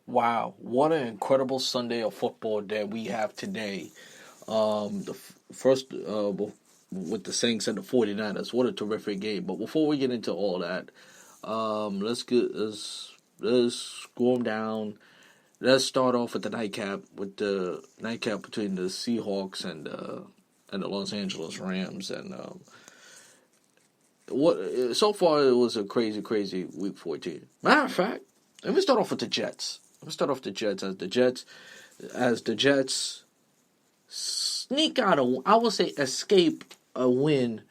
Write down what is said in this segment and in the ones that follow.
Wow, what an incredible Sunday of football that we have today. First with the Saints and the 49ers. What a terrific game. But before we get into all that, let's go 'em down. Let's start off with the nightcap between the Seahawks and the Los Angeles Rams. And what so far it was a crazy week 14. Matter of fact, let me start off with the Jets. Let me start off the Jets as the Jets sneak out I would say escape a win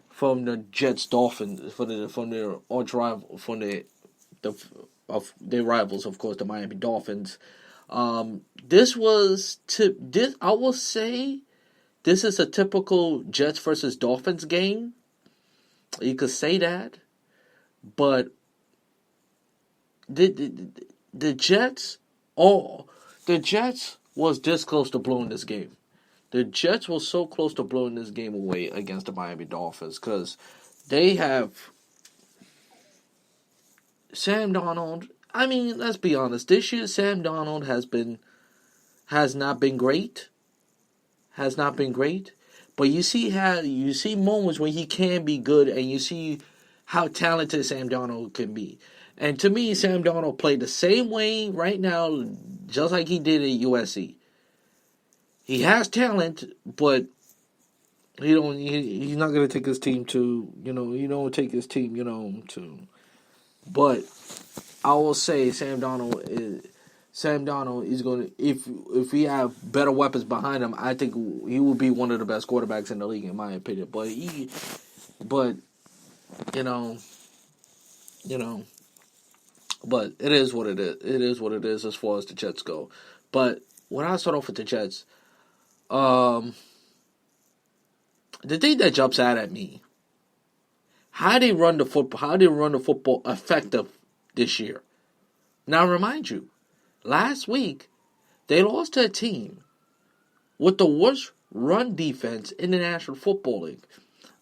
from the Jets Dolphins from their arch rival the of their rivals, of course, the Miami Dolphins. This I will say this is a typical Jets versus Dolphins game. You could say that, but the Jets, the Jets was this close to blowing this game. The Jets were so close to blowing this game away against the Miami Dolphins because they have Sam Darnold. I mean, let's be honest. This year, Sam Darnold has not been great. Has not been great. But you see moments when he can be good, and you see how talented Sam Darnold can be. And to me, Sam Darnold played the same way right now, just like he did at USC. He has talent, but he's not gonna take his team to you don't take his team to. But I will say Sam Donald is going to if we have better weapons behind him, I think he will be one of the best quarterbacks in the league in my opinion. But you know you know but it is what it is. It is what it is as far as the Jets go. But when I start off with the Jets, um, the thing that jumps out at me, how they run the football effective this year. Now remind you, last week they lost to a team with the worst run defense in the National Football League.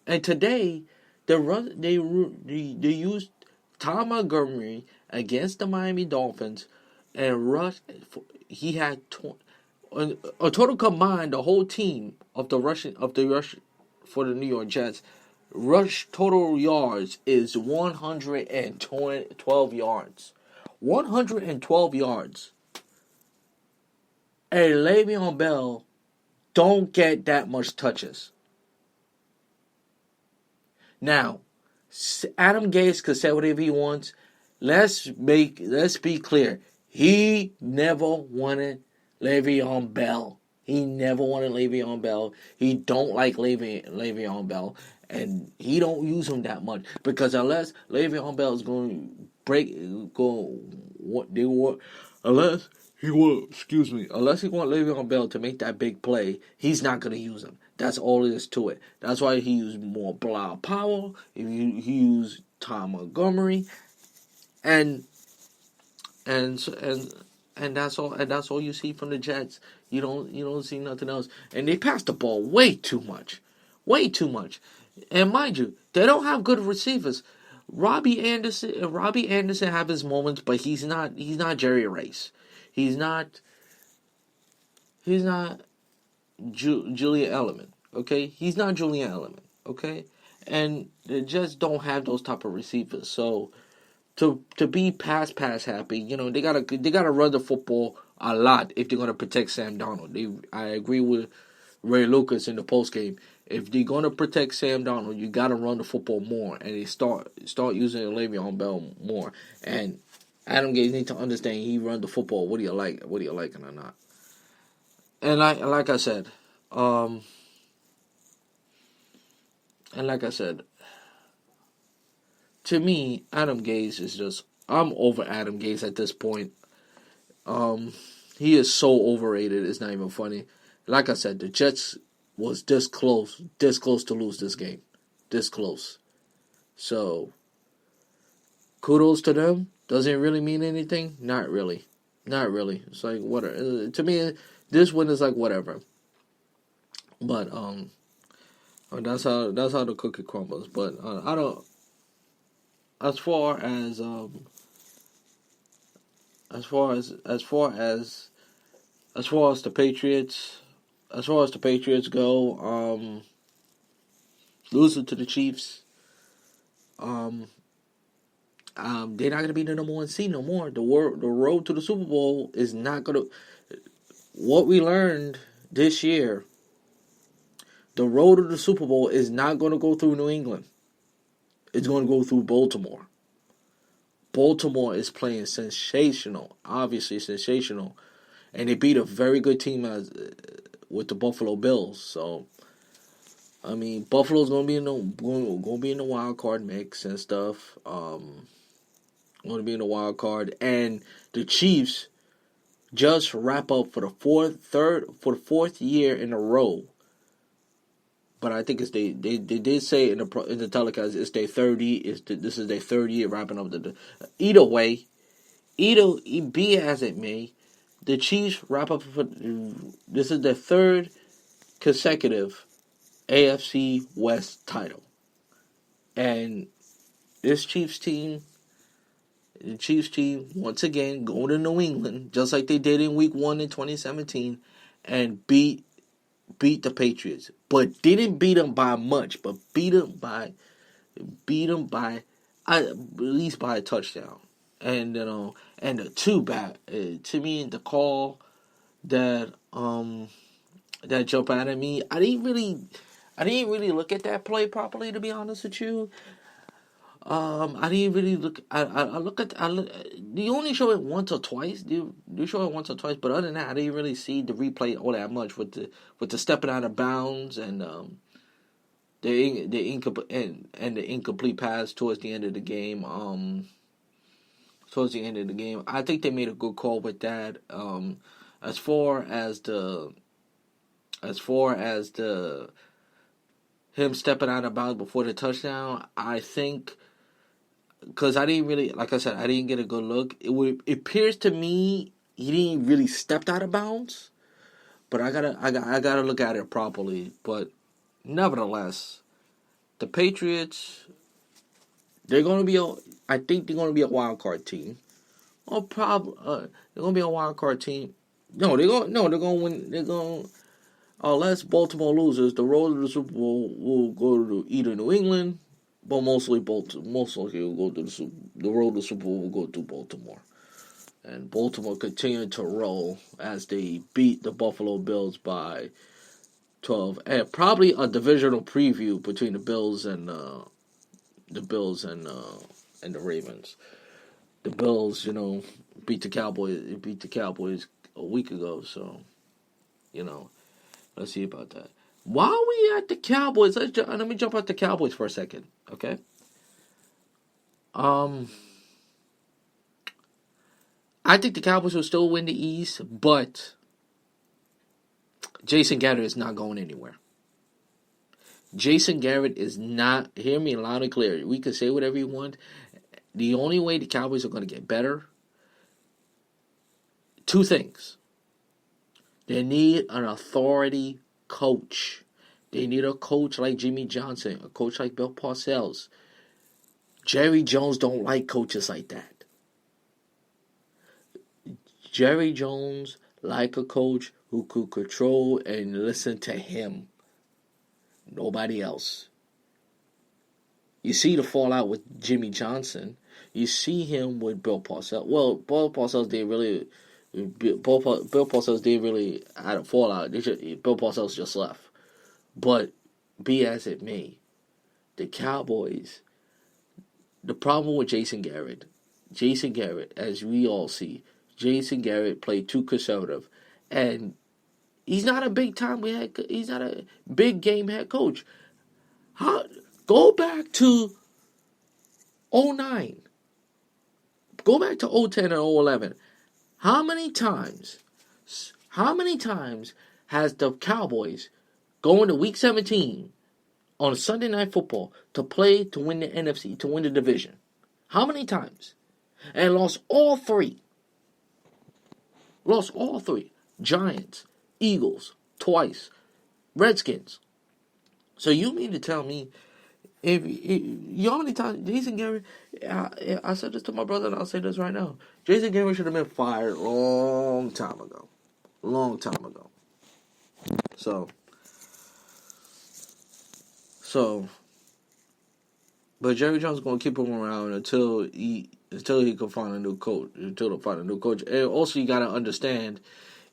And today, they used Tom Montgomery against the Miami Dolphins, and Rush. He had a total combined the whole team of the rush for the New York Jets. Rush total yards is 112 yards. 112 yards. And Le'Veon Bell don't get that much touches. Now, Adam Gase could say whatever he wants. Let's be clear. He never wanted Le'Veon Bell. He never wanted Le'Veon Bell. He don't like Le'Veon Bell, and he don't use him that much because unless Le'Veon Bell is going to unless unless he want Le'Veon Bell to make that big play, he's not going to use him. That's all there is to it. That's why he used more Blau Powell. He used Tom Montgomery, and and and that's all. And that's all you see from the Jets. You don't see nothing else. And they pass the ball way too much, way too much. And mind you, they don't have good receivers. Robbie Anderson have his moments, but he's not Jerry Rice. He's not he's not Julian Edelman. Okay, he's not Julian Edelman. Okay, and they just don't have those type of receivers. So to be pass happy, they gotta run the football a lot if they're gonna protect Sam Darnold. I agree with Ray Lucas in the post game. If they're gonna protect Sam Darnold, you gotta run the football more, and they start using Le'Veon Bell more. And Adam Gates need to understand he run the football. What do you like? What do you liking or not? And like I said, um, and like I said, to me, Adam Gase is just I'm over Adam Gase at this point. Um, he is so overrated. It's not even funny. Like I said, the Jets was this close to lose this game, this close. So kudos to them. Does it really mean anything? Not really, not really. It's like whatever. To me, this win is like whatever. But that's how the cookie crumbles. But I don't. As far as as far as the Patriots, go, losing to the Chiefs, um, they're not gonna be the number one seed no more. The road to the Super Bowl is not gonna. What we learned this year, the road to the Super Bowl is not gonna go through New England. It's gonna go through Baltimore. Baltimore is playing sensational, obviously sensational, and they beat a very good team with the Buffalo Bills. So, I mean, Buffalo's gonna be in the wild card mix and stuff. Going to be in the wild card, and the Chiefs just wrap up for the fourth year in a row. But I think it's they did say in the telecast it's their 30. This is their third year wrapping up either way, be as it may, the Chiefs wrap up for this is their third consecutive AFC West title, and this Chiefs team. The Chiefs team, once again, go to New England, just like they did in Week 1 in 2017, and beat the Patriots. But didn't beat them by much, but beat them by at least by a touchdown. And and the two back to me, the call that that jumped out at me, I didn't really look at that play properly, to be honest with you. I didn't really look. They only show it once or twice. They show it once or twice, but other than that, I didn't really see the replay all that much with the stepping out of bounds and the incomplete pass towards the end of the game. I think they made a good call with that. As far as the him stepping out of bounds before the touchdown, I think. Because I didn't really, like I said, I didn't get a good look. It appears to me he didn't really step out of bounds, but I gotta look at it properly. But nevertheless, the Patriots, I think they're gonna be a wild card team. Or they're gonna be a wild card team. No, they're gonna win. Unless Baltimore loses, the road to the Super Bowl will go to either New England. But most likely will go to the road to Super Bowl will go to Baltimore. And Baltimore continued to roll as they beat the Buffalo Bills by 12. And probably a divisional preview between the Bills and the Ravens. The Bills, beat the Cowboys a week ago, so let's see about that. While we at the Cowboys, let me jump at the Cowboys for a second, okay? I think the Cowboys will still win the East, but Jason Garrett is not going anywhere. Jason Garrett is not. Hear me loud and clear. We can say whatever you want. The only way the Cowboys are going to get better, two things. They need an authority coach. They need a coach like Jimmy Johnson, a coach like Bill Parcells. Jerry Jones don't like coaches like that. Jerry Jones like a coach who could control and listen to him. Nobody else. You see the fallout with Jimmy Johnson. You see him with Bill Parcells. Well, Bill Parcells didn't really had a fallout. Bill Parcells just left. But be as it may, the Cowboys. The problem with Jason Garrett, as we all see, Jason Garrett played too conservative, and he's not a big game head coach. Go back to 2009. Go back to 2010 and 2011. How many times has the Cowboys going to Week 17 on Sunday Night Football to win the NFC, to win the division? How many times? And lost all three. Giants, Eagles, twice. Redskins. So you mean to tell me if you know how many times Jason Garrett, I said this to my brother and I'll say this right now. Jason Garrett should have been fired long time ago. Long time ago. So, but Jerry Jones is gonna keep him around until he can find a new coach. Until they find a new coach, and also you gotta understand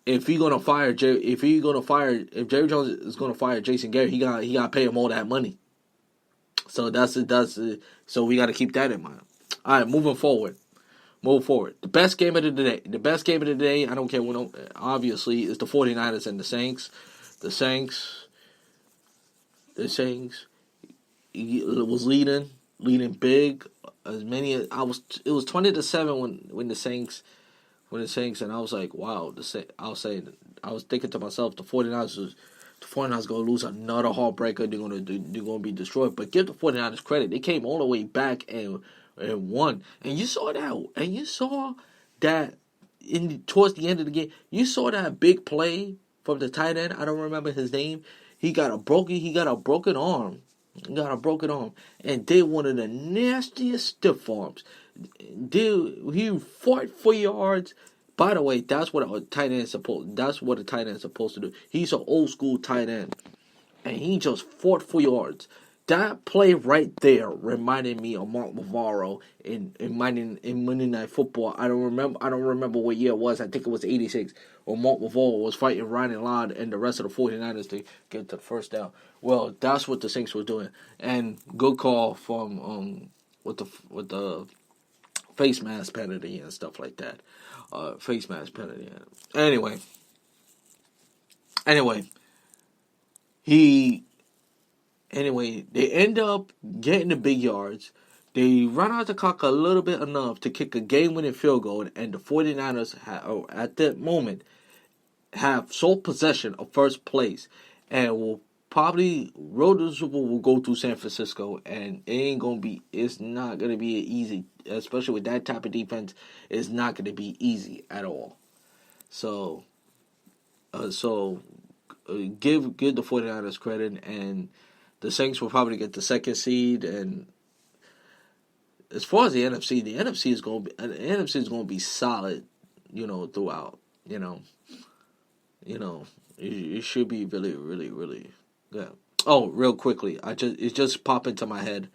if Jerry Jones is gonna fire Jason Garrett, he got to pay him all that money. So so we got to keep that in mind. All right, moving forward. Move forward. The best game of the day. The best game of the day, I don't care when, obviously, is the 49ers and the Saints. The Saints was leading big. It was 20-7 when the Saints, and I was like, wow, I was thinking to myself, the 49ers going to lose another heartbreaker. They're going to be destroyed. But give the 49ers credit. They came all the way back and won. And you saw that towards the end of the game. You saw that big play from the tight end. I don't remember his name. He got a broken arm. And did one of the nastiest stiff arms. He fought for yards. By the way, that's what a tight end is supposed to do. He's an old school tight end. And he just fought for yards. That play right there reminded me of Mark Navarro in Monday Night Football. I don't remember what year it was. I think it was 86. Where Mark Navarro was fighting Ryan Ladd and the rest of the 49ers to get to the first down. Well, that's what the Saints were doing. And good call from with the face mask penalty and stuff like that. Face mask penalty. Anyway, they end up getting the big yards. They run out the clock a little bit enough to kick a game-winning field goal, and the 49ers, at that moment, have sole possession of first place, and will probably road to the Super Bowl will go through San Francisco, and it's not gonna be easy, especially with that type of defense. It's not gonna be easy at all. So give the 49ers credit, and the Saints will probably get the second seed. And as far as the NFC is going to be solid, throughout. It should be really, really, really good. Oh, real quickly, it just popped into my head.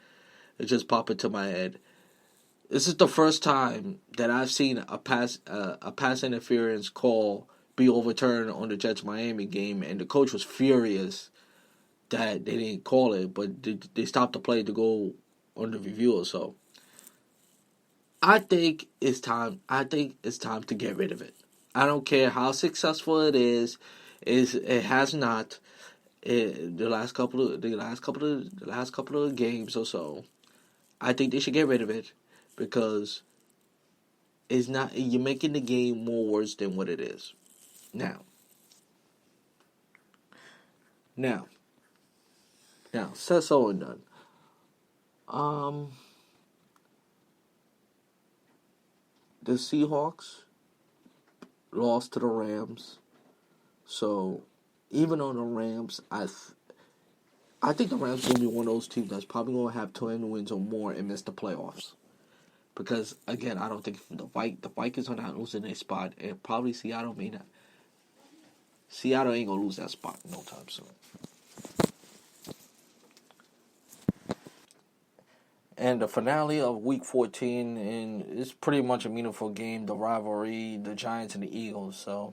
This is the first time that I've seen a pass interference call be overturned on the Jets Miami game, and the coach was furious that they didn't call it, but they stopped the play to go on the review. So I think it's time. To get rid of it. I don't care how successful it is. It has not. The last couple of games or so, I think they should get rid of it because it's not. You're making the game more worse than what it is. Now, said so and done. The Seahawks lost to the Rams, so even on the Rams, I think the Rams are going to be one of those teams that's probably going to have 10 wins or more and miss the playoffs. Because again, I don't think the Vikings are not losing their spot, and probably Seattle may not. Seattle ain't gonna lose that spot no time soon. And the finale of Week 14, and it's pretty much a meaningful game. The rivalry, the Giants and the Eagles. So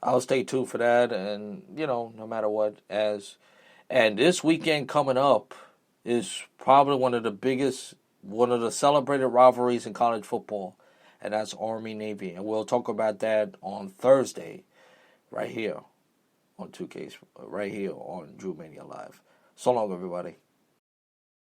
I'll stay tuned for that. And no matter what, and this weekend coming up is probably one of the celebrated rivalries in college football, and that's Army Navy. And we'll talk about that on Thursday. Right here on 2Ks, right here on Drew Mania Live. So long, everybody.